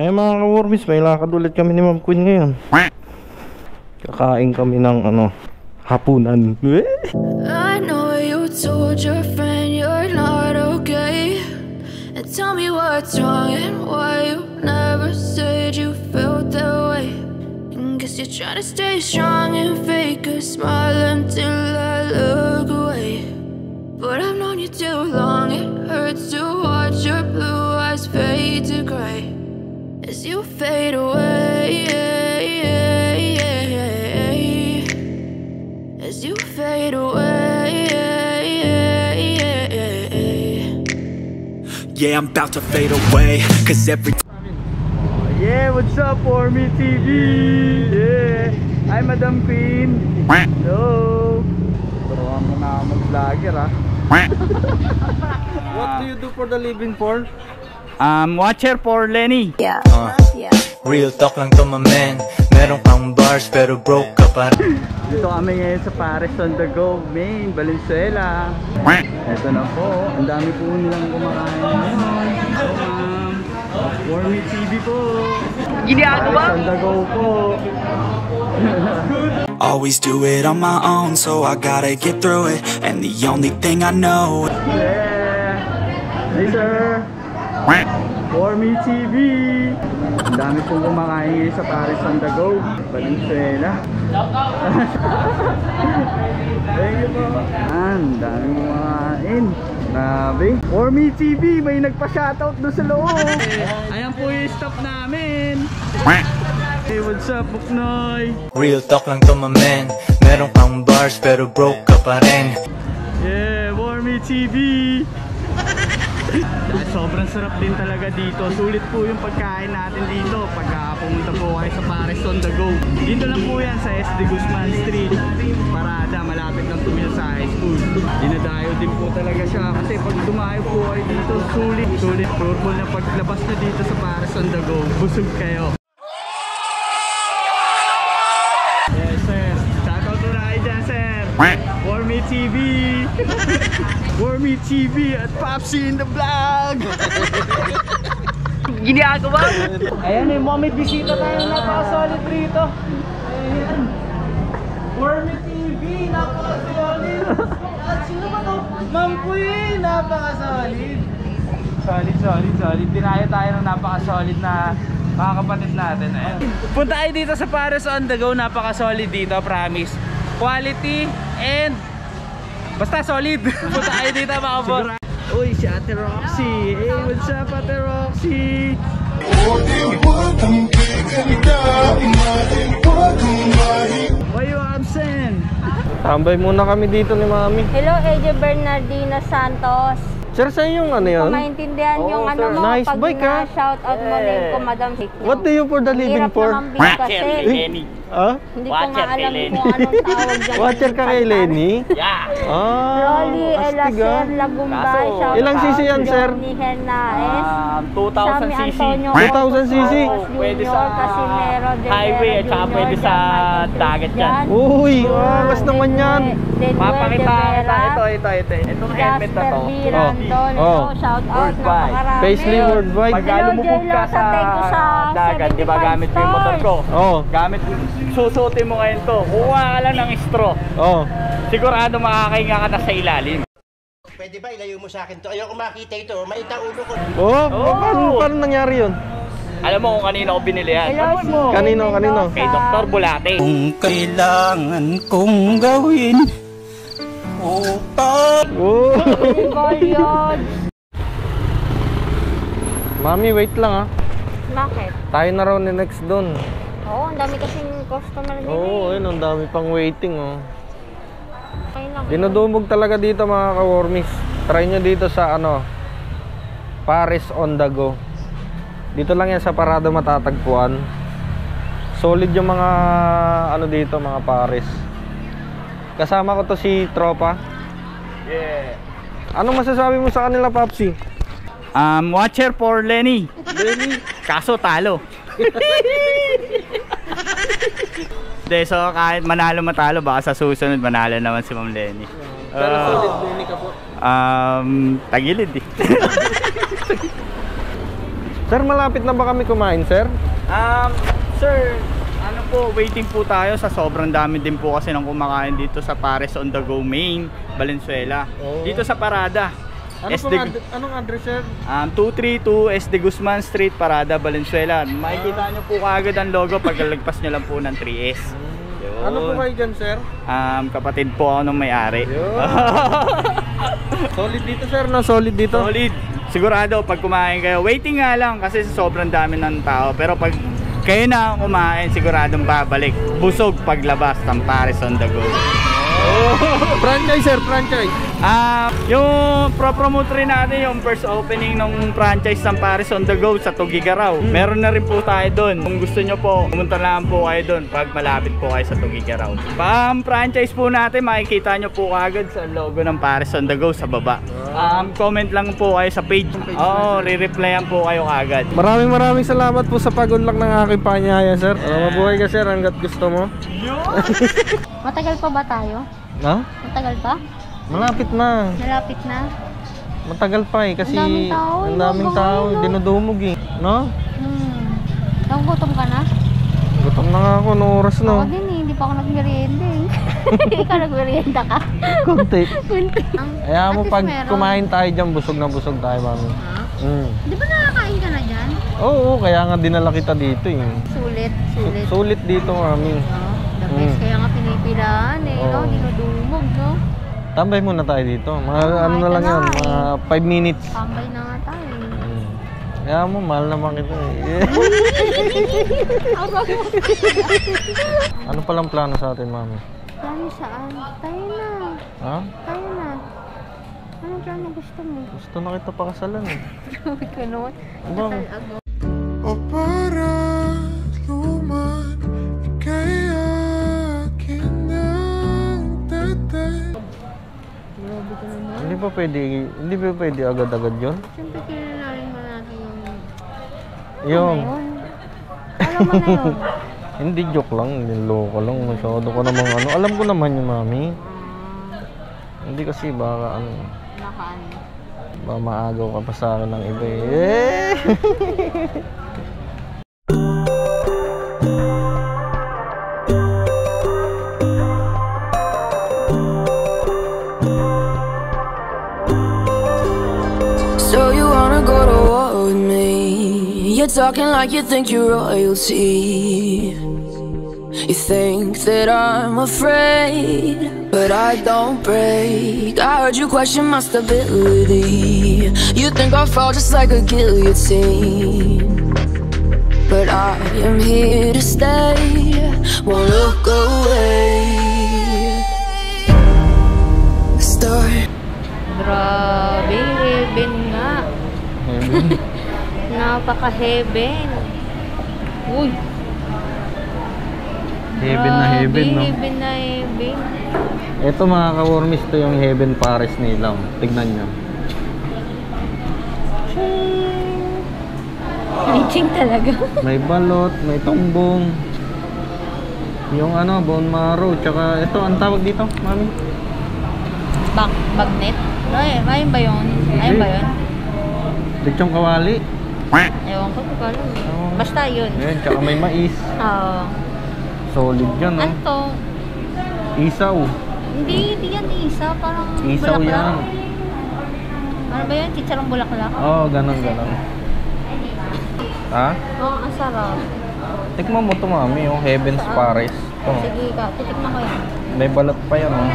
Ay mga ka-wormies, may lakad ulit kami ni Ma'am Queen ngayon. Kakain kami ng hapunan. I know you told your friend you're not okay, and tell me what's wrong and why you never said you felt that way. And guess you're trying to stay strong and fake a smile until I look away. But I've known you too long, it hurts to watch your blue eyes fade to gray as you fade away, as you fade away. Yeah, I'm about to fade away, cause every yeah, what's up, Ormy TV? Yeah, hi Madam Queen. Hello. Turuan mo na mag-vlogger ha. What do you do for the living for? Watcher for Lenny. Yeah. Yeah. real talk lang to my man. Meron kang bars pero broke ka pa rin. Dito kami ngayon sa Paris on the Go, Main, Valenzuela. Ito na po, ang dami po nilang kumakain ngayon. Ormy TV po. Paris on the Go po. Always do it on my own, so I gotta get through it. And the only thing I know. Yeah. Hey sir. Ormy TV. Ang dami pong kumakain ngayon sa Paris on the Go, Valenzuela. Thank you po. Ang dami kumakain. Grabe. Ormy TV, may nagpa-shoutout doon sa loob. Ayan po yung stop namin. Hey, what's up, Buknoy? Real talk lang to my man. Meron kang bars pero broke ka pa rin. Yeah, Ormy TV. Sobrang sarap din talaga dito. Sulit po yung pagkain natin dito pagka pumunta po kayo sa Paris on the Go. Dito lang po yan sa SD Guzman Street, Parada, malapit ng tumil sa high school. Dinadayo din po talaga siya kasi pag dumayo po kayo dito, sulit. Purple na paglabas nyo dito sa Paris on the Go, busog kayo. Yes sir, shoutout po na kayo dyan sir. Ormy TV. Ormy TV at Popsi in the vlog. Ginagawa. Ayan eh, may bisita tayo, napaka-solid rito. Ayan. Ormy TV, napaka-solid. At sino ba ito? Ma'am Queen, napaka-solid. Solid. Dinaya tayo ng napaka-solid na mga kapatid natin. Ayan. Punta kayo dito sa Paris on the Go, napaka-solid dito, promise. Quality and basta solid. Punta kayo dito mga boss. Uy, si Ate Roxy. Hey, what's up Ate Roxy? Why you absent? Tambay muna kami dito ni Mami. Hello, AJ Bernardina Santos. Sir, saan yung ano yun? Kung maintindihan yung Oo, ano sir. mo, Nice pag bike, ha? na-shoutout mo name ko, Madam Hik. What do you for the living for? Hirap naman kasi. Ah? Hindi ko nga alam kung anong tawag dyan. Watcher ka kay Lenny? Yeah. Rolly astig Elacer Lagumbay. Kaso, ilang cc yan, sir? Johnny Hernaez. 2,000 cc. 2,000 cc? Pwede sa Casimero de highway at saka pwede sa dagat yan. Uy, angas naman yan. Papakita kita. Ito. Itong helmet na to. Oh. Shout out na Worldwide. pakarami. Paisley Worldwide. Pag lumubog ka sa dagat, di ba gamit mo yung motor ko? Oh. Gamit, susuotin mo ngayon to. Kuha ka lang ng straw. Oh. Sigurado makakahinga ka na sa ilalim. Pwede ba ilayo mo sa akin to? Ayoko makita ito. Maita ulo ko. Oh, paano nangyari yun? Alam mo kung kanino ko binili yan? Kanino? Kay Dr. Bulate. Kung kailangan kong gawin upang Oh. Yun. Mami, wait lang ha. Bakit? Tayo na raw ni next doon. Oo, ang dami kasing customer din Oo, ayun, ang dami pang waiting oh. Okay lang. Dinudumog talaga dito mga ka-wormies. Try nyo dito sa Paris on the Go. Dito lang yan sa Parada matatagpuan. Solid yung mga dito, mga Paris. Kasama ko to si Tropa. Yeah. Anong masasabi mo sa kanila, Popsi? Watcher for Lenny. Kaso talo. De, so kahit manalo matalo, baka sa susunod manalo naman si Ma'am Lenny. Pero solid Lenny ka po. Tagilid eh. Sir, malapit na ba kami kumain, sir? Sir, ano po, waiting po tayo sa sobrang dami din po kasi nang kumakain dito sa Pares on the Go Main, Valenzuela. Oh. Dito sa Parada. Anong address, sir? 232 SD Guzman Street, Parada, Valenzuela. Makikita nyo po kaagad ang logo pagkalagpas nyo lang po ng 3S. Yun. Ano po kayo dyan, sir? Kapatid po ako ng may-ari. Solid dito, sir, no? Solid dito. Solid. Sigurado pag kumain kayo, waiting nga lang kasi sobrang dami ng tao. Pero pag kayo na kumain, siguradong babalik. Busog paglabas ng Pares on the Go. Franchise, sir, franchise. Yung pro-promote rin natin yung first opening ng franchise ng Pares on the Go sa Tugigaraw. Meron na rin po tayo doon. Kung gusto nyo po, pumunta lang po kayo doon pag malapit po kayo sa Tugigaraw. Pang-franchise po natin, makikita nyo po agad sa logo ng Pares on the Go sa baba. Comment lang po kayo sa page. Oo, re-replyan po kayo agad. Maraming salamat po sa pag-unlock ng aking panyaya, sir. Mabuhay ka, sir, hanggat gusto mo. Matagal pa ba tayo? Ha? Matagal pa? Malapit na. Malapit na? Matagal pa eh kasi Ang daming tao, ang daming tao, no? dinudumog eh. No? Nagugutom ka na? Gutom na nga ako noong oras, Ako no? din eh, hindi pa ako nagmerienda eh. Ikaw nagmerienda ka? Konti. Kunti. Kaya mo At least pag meron. kumain tayo dyan, busog na busog tayo, mami. Di ba nakakain ka na dyan? Oo, kaya nga dinala kita dito eh. Sulit. Sulit dito, mami. The best, kaya nga pinipilaan eh, no? Oo. Dinudumog, no? Tambay muna tayo dito. Mga ano na ito lang na yan, eh. mga 5 minutes. Tambay na nga tayo eh. Kaya mo, mahal naman kita eh. Ano palang plano sa atin, mami? Plano saan? Tayo na. Ha? Tayo na. Anong plano gusto mo? Gusto na kita pakasalan eh. Grabe ka naman. Aba. Kasal-ago. O para luman kaya kinagtatay. Grabe ka naman. Hindi ba pwede agad-agad yun? Siyempre kilalanin mo natin Yung, ano yun. Alam mo na yun. hindi joke lang, niloko lang. Masyado ko namang ano. Alam ko naman yung mami. Hindi kasi baka ano. Nakaan. Baka maagaw ka pa sa akin ng iba eh. So you wanna go to war with me? You're talking like you think you're royalty. You think that I'm afraid, but I don't break. I heard you question my stability. You think I'll fall just like a guillotine, but I am here to stay. Won't look away. Start. Grabe, heaven nga. Napaka-heaven. Uy. Heaven na heaven, no? Heaven na heaven. Ito mga ka-wormies, ito yung heaven Pares nila. Tignan nyo. Reaching talaga. May balot, may tumbong. Yung ano, bone marrow. Tsaka ito, ang tawag dito, mami? Bagnet? Ayun ba yun? Ayun ba yun? Lechong kawali. Ewan ko, alam. Oo. Basta yun. Ayan, tsaka may mais. Oo. Solid yan, no? Ano to? Isaw. Hindi yan isa. Parang Isaw bulaklak. yan. Ano ba yun? Chicharong bulaklak? Oo, ganon. Ha? Oo, ang sarap. Tikman mo ito, mami, yung Heaven's Pares. Ito. Sige ka, titikman ko yan. May balat pa yan, oh.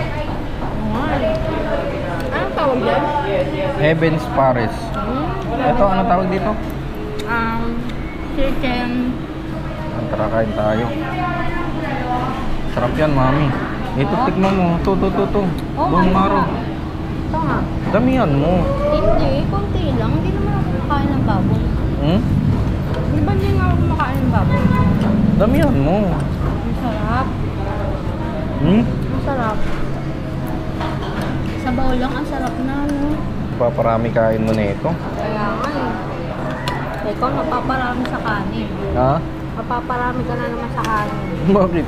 Anong tawag yan? Heaven's Pares. Ito, ano tawag dito? Chicken. Tara, kain tayo. Sarap yan, mami. Ito, tikman mo. Ito. Oh, Bone marrow. Ito nga. Damihan mo. Hindi, konti lang. Hindi naman ako kumakain ng baboy. Di ba hindi nga ako kumakain ng baboy? Damihan mo. Ang sarap. Ang sarap. Sa bawl lang, ang sarap na, no? Paparami kain mo na ito. Kaya nga eh. Ikaw, napaparami sa kanin. Ha? Mapaparami ka na naman sa kanin. Bakit?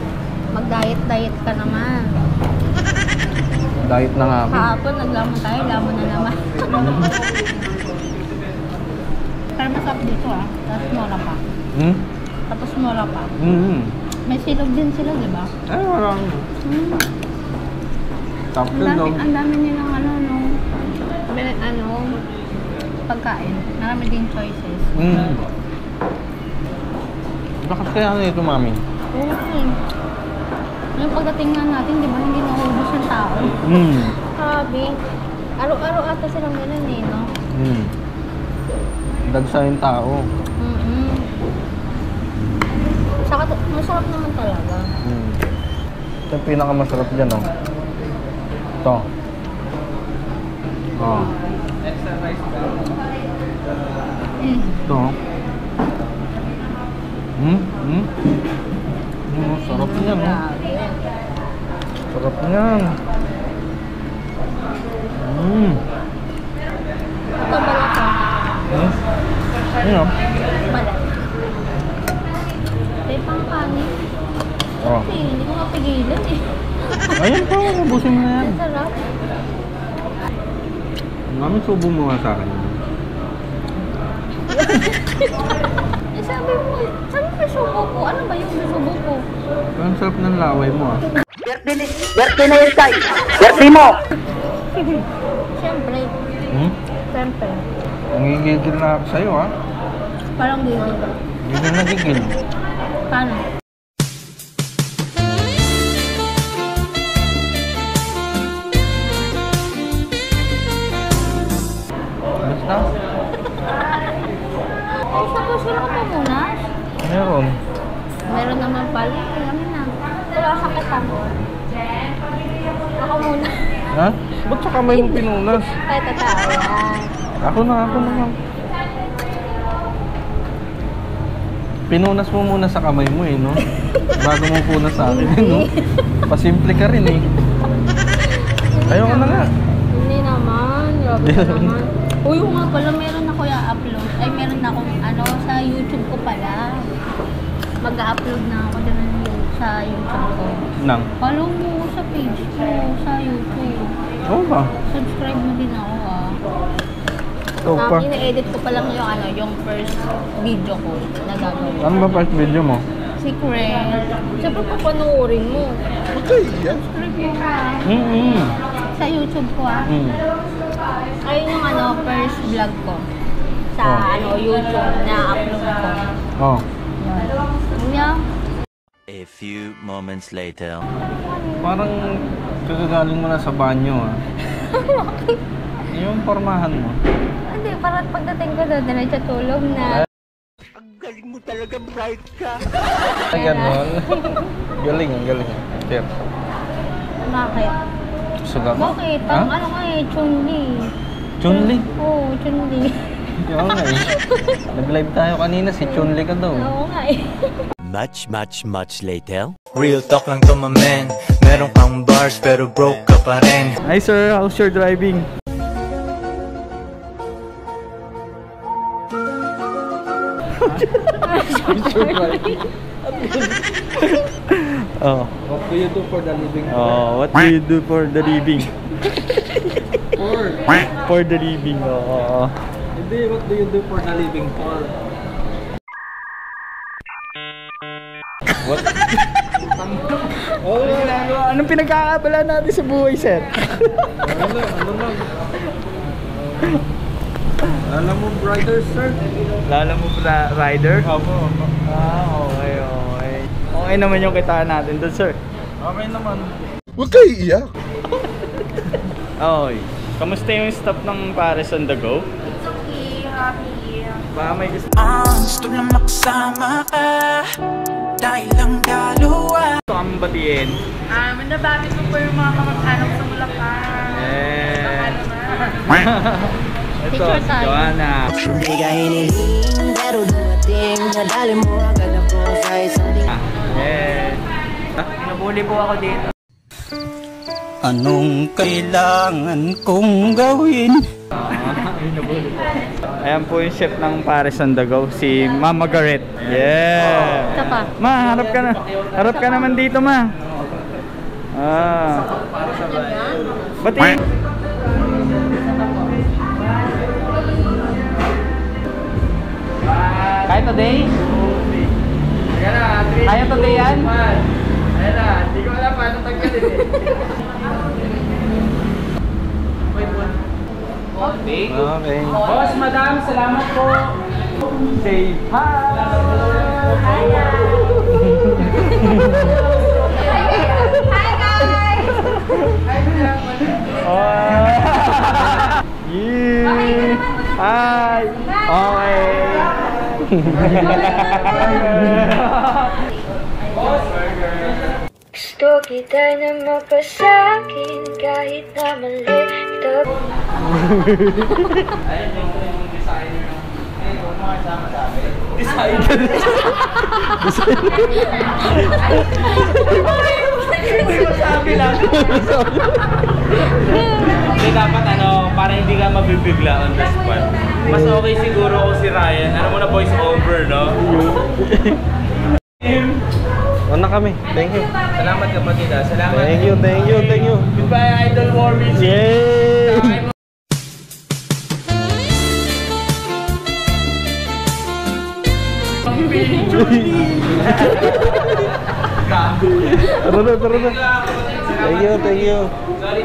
Mag-diet ka naman. Diet na nga ako. Kahapon, naglamon tayo, lamon na naman. Pero Pero masarap dito ah. Tapos mura pa. Hmm? Tapos mura pa. May silog din sila, di ba? Ay, walang. Top silog. Ang dami nilang pagkain. Marami din choices. Bakit kaya ano ito, mami? Oo. Yung pagdating nga natin, di ba, hindi naubos yung tao. Sabi, araw-araw ata silang ganun eh, no? Dagsa yung tao. Saka, masarap naman talaga. Ito yung pinakamasarap dyan, oh. Ito. Oh. Ito. Sarap niyan, oh. Sarap niyan. Ito balat ko. Ano? Balat. May pangkanin. Oh. Hindi ko mapigilan eh. Ayan pa, ubusin mo na yan. Sarap. Mami, subo mo nga sa akin. Sabi mo subo ko. Ano ba yung subo ko? Ang sarap ng laway mo, ah. Birthday na yun, Tay. Birthday mo. Siyempre. Siyempre. Nangigigil na ako sa'yo, ah. Parang gigil. Gigil na gigil. Paano? Basta? Ay, suppose wala ka muna. Meron. Meron naman pala. Alam na. Wala sakit ako. Ako muna. Ha? Ba't sa kamay mo pinunas? Ay, totoo yan. Ako na. Pinunas mo muna sa kamay mo, eh, no? Bago mo punas sa akin, eh, no? Pasimple ka rin, eh. Ayaw ka na nga. Hindi naman. Grabe ka naman. Uy, nga pala, meron ako i-upload. Ay, meron akong sa YouTube ko pala. Mag-upload na ako dyan sa YouTube ko. Nang? Follow mo sa page ko sa YouTube. Oo ba? Subscribe mo din ako, ah. Ito pa. Ina-edit ko pa lang yung first video ko na gagawin. Ano ba first video mo? Secret. Siyempre papanoorin mo. Subscribe mo ka. Sa YouTube ko, ah. Ayun yung first vlog ko. Sa YouTube na upload ko. Oh. Yan. A few moments later. Parang kagagaling mo na sa banyo, ah. Yung pormahan mo. Hindi, parang pagdating ko doon, diretso tulog na. Ang galing mo talaga, bright ka. Ay, ganon. Galing. Sir. Bakit? Suga ko? Bakit? Ang ano nga eh, Chun-Li. Chun-Li? Oo, Chun-Li. Oo nga eh. Nag-live tayo kanina, si Chun-Li ka daw. Oo nga eh. Much later. Real talk lang to my man. Meron kang bars pero broke ka pa rin. Hi sir, how's your driving? Oh. What do you do for the living? Oh, what do you do for the living? For the living. Oh. Hindi, what do you do for the living for? What? Anong pinagkakabala natin sa buhay, sir? Ano lang? Lala mo rider, sir? Lala mo rider? Opo. Okay. Okay naman yung kitaan natin doon, sir. Okay naman. Huwag kayo iiyak. Okay. Kamusta yung stop ng Paris on the Go? It's okay, happy. Baka may gusto. Gusto lang makasama ka dahil lang dalawa. Gusto kang batiin? Nababit mo po yung mga kamag-anak sa Bulacan. Ito, Picture si tayo. Joanna. Hindi ka hiniling, pero dumating. Nadali mo agad ako sa isang Nabuli po ako dito. Anong kailangan kong gawin? Ayan po yung chef ng Paris on the Go, si Mama Garrett. Yeah! Ito pa. Ma, harap ka na. Harap ka naman dito, ma. Batiin. Kaya today? Kaya today yan? Ayan na, hindi ko alam paano tanggalin eh. Okay. Okay. Boss, madam, salamat po. Say hi. Hi guys! Hi! Gusto kita na mapasakin kahit na mali ito. Sabi lang. Hindi dapat para hindi ka mabibigla on the spot. Mas okay siguro kung si Ryan. Ano mo na voice over, no? On na kami. Thank you. Salamat kapatid. Salamat. Thank you. Goodbye, Idol Warming. Yay! Tara na. Thank you. Sorry.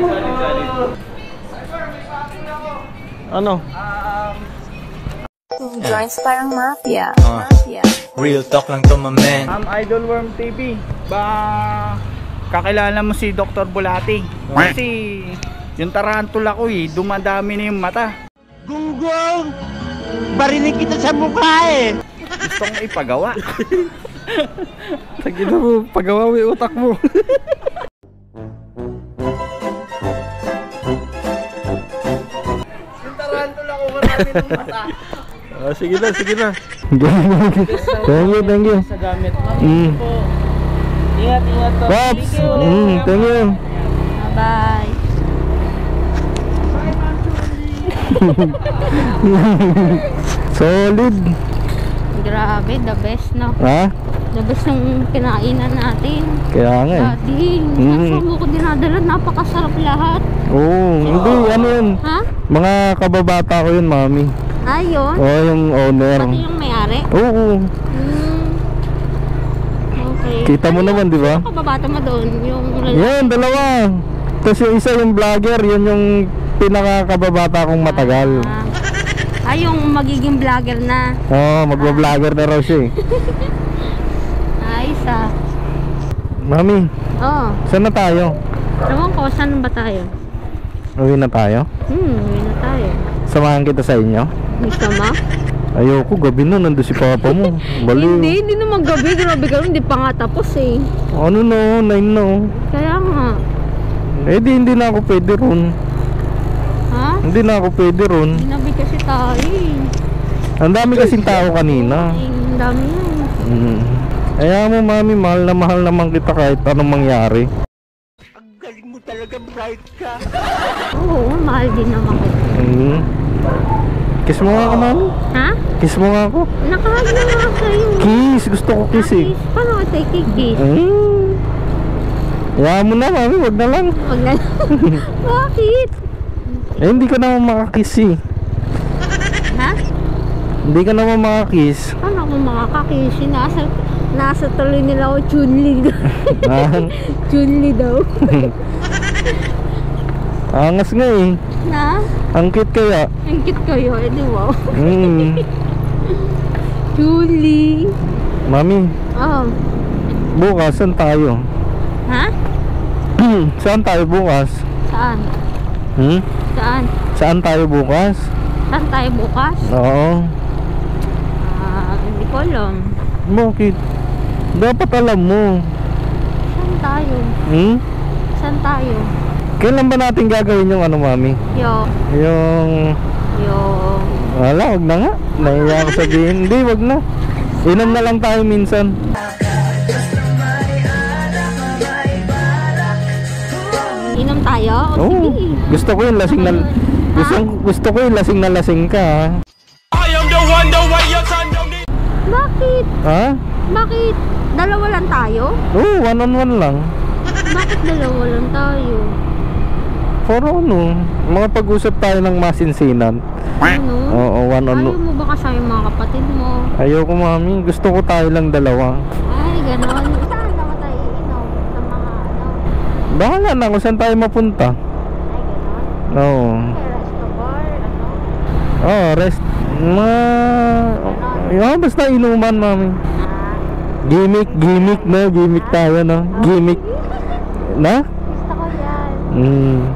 Ano? Joints parang mafia. Real talk lang to, my man. Idol Worm TV. Kakilala mo si Dr. Bulati. Kasi yung tarantula ko dumadami na yung mata. Gunggong! Barinig kita sa mukha eh! Gusto kong ipagawa. Tagina mo, pagawa mo yung utak mo. Yung tarantula ko marami ng mata. Sige na. Thank you. Sa gamit. Po. Ingat po. Pops! Thank you. Bye. Solid. Grabe, the best no. Ha? The best ng kinainan natin. Kaya nga eh. Dating, saan mo ko dinadala, napakasarap lahat. Oo, hindi, ano yun? Ha? Mga kababata ko yun, mami. Ayun? Oo, yung owner. Pati yung may-ari? Oo. Okay. Kita mo naman, di ba? Sino kababata mo doon? Yung lalaki? Yan, dalawa. Tapos yung isa yung vlogger, yun yung pinakakababata kong matagal. Yung magiging vlogger na. Oo, magba-vlogger na raw siya eh. Ayos Mami, saan na tayo? Ewan ko, saan ba tayo? Uwi na tayo? Uwi na tayo. Samahan kita sa inyo? Gusto mo? Ayoko, gabi na, nandun si papa mo. Baliw. Hindi naman gabi. Grabe ka, hindi pa nga tapos eh. Ano no, 9 na oh. Kaya nga. Hindi na ako pwede ron. Ha? Hindi na ako pwede ron. Ginabi kasi tayo eh. Ang dami kasing tao kanina. Ang dami yan. Kaya mo mami, mahal naman kita kahit anong mangyari. Ang galing mo talaga, bright ka! Oo, mahal din naman kita. Kiss mo nga ako, mami. Ha? Kiss mo nga ako. Nakahag na nga sa'yo. Kiss, gusto ko kiss eh. Paano ka tayo kikiss? Kaya mo na mami, wag na lang. Wag na lang. Bakit? Hindi ka naman makakiss eh. Ha? Hindi ka naman makakiss. Paano ako makakakiss? Nasa tuloy nila ako Chun-Li. Chun-Li daw. Angas nga eh. Na? Ang cute kaya. Ang cute kayo, di wow. Chun-Li. Mami, bukas saan tayo? Ha? Saan tayo bukas? Saan? Saan? Saan tayo bukas? Saan tayo bukas? Oo. Hindi ko alam. Bakit? Dapat alam mo. Saan tayo? Saan tayo? Kailan ba natin gagawin yung ano, mami? Yung... Wala, wag na nga. Nahiya ako sabihin. Hindi, wag na. Inom na lang tayo minsan. Inom tayo? Oo. Gusto ko yung lasing na... Gusto ko yung lasing na lasing ka, ha? Bakit? Ha? Bakit? Dalawa lang tayo? Oo, one-on-one lang. Bakit dalawa lang tayo? For ano? Mga pag-usap tayo ng masinsinan. Ano? Oo, one on Ayaw mo ba kasama yung mga kapatid mo? Ayoko mami, gusto ko tayo lang dalawa. Ay, ganon. Saan naman tayo iinom? Sa mga ano? Bahala na kung saan tayo mapunta. Ay, ganon. Oo. May resto bar, ano? Oh, rest. Basta inuman mami. Gimmick na, gimmick tayo no. Gimmick. Na? Gusto ko yan.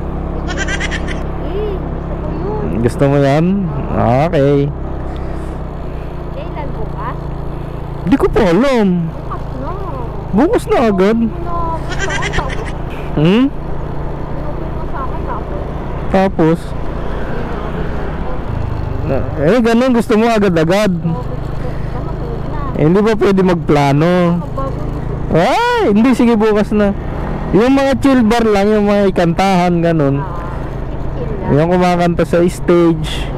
Gusto mo yan? Okay. Kailan bukas? Hindi ko pa alam. Bukas na. Bukas na agad. Tapos? Ganun gusto mo agad-agad. Hindi ba pwede magplano? Ay, hindi, sige bukas na. Yung mga chill bar lang, yung mga ikantahan, ganun. Yung kumakanta sa stage.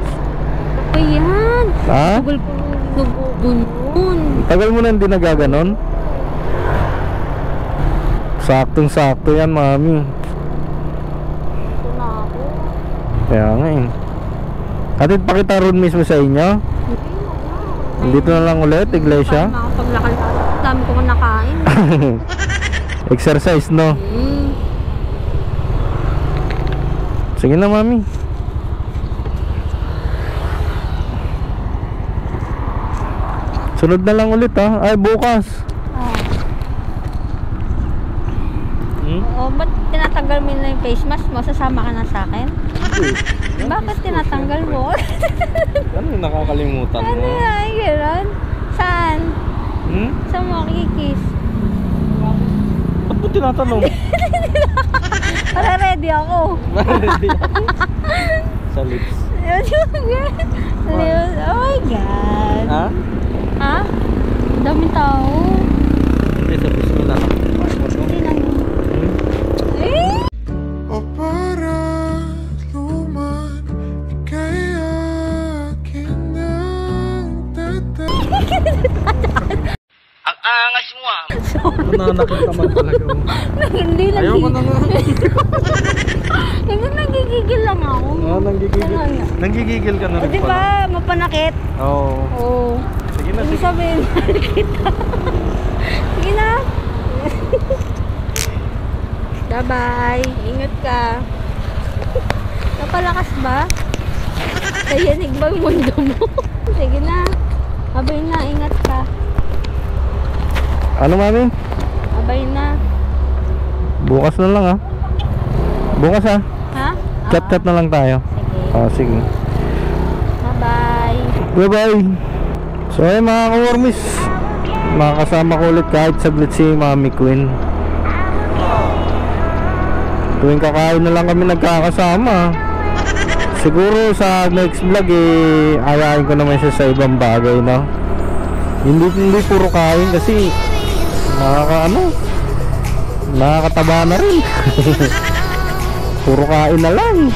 Ayan. Ha? Tagal ko nag-ubun. Tagal mo na hindi nagaganon? Saktong-sakto yan, mami. Ito na ako. Kaya nga eh. Hatid pa kita ron mismo sa inyo? Dito na lang ulit, iglesia? Paglakal, dami ko nakain. Exercise, no? Sige na, mami. Sunod na lang ulit, ha? Ay, bukas. Oo, ba't tinatanggal mo na yung face mask mo? Sasama ka na sa akin? Bakit tinatanggal mo? Ano yung nakakalimutan mo? Ano yan? Gano'n? Saan? Saan mo kikiss? Ba't mo tinatanong? Para ready ako. Ready ako? Sa lips. Oh my God. Ha? Ha? Daming tao. Hindi, sa gusto lang. Hindi lang. O para't luman, ika'y akin ng tatay. Ang angas mo ah! Nananakit naman talaga mo. Hindi lang. Ayoko na nga. Hindi, nagigigil lang ako. Nanggigigil. Ano? Nanggigigil ka na rin Di ba? Mapanakit? Oo. Oo. Sige na, Ibig sige. sabihin, kita. Sige na. Bye-bye. Ingat ka. Napalakas ba? Nayanig ba yung mundo mo? Sige na. Abay na. Ingat ka. Ano, mami? Abay na. Bukas na lang, ha? Bukas, ha? Ha? Chat-chat na lang tayo. Sige. Sige. Bye-bye. Bye-bye. So, ayun mga ka-wormies, makakasama ko ulit kahit saglit si Mami Queen. Tuwing kakain na lang kami nagkakasama. Siguro sa next vlog ayain ko naman siya sa ibang bagay, no? Hindi puro kain kasi nakakataba na rin. Puro kain na lang.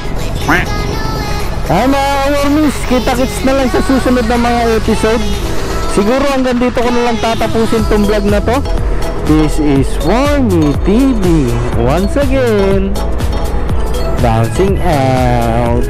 Ay mga wormies, kita-kits na lang sa susunod na mga episode. Siguro hanggang dito ko na lang tatapusin tong vlog na to. This is Wormy TV. Once again, bouncing out.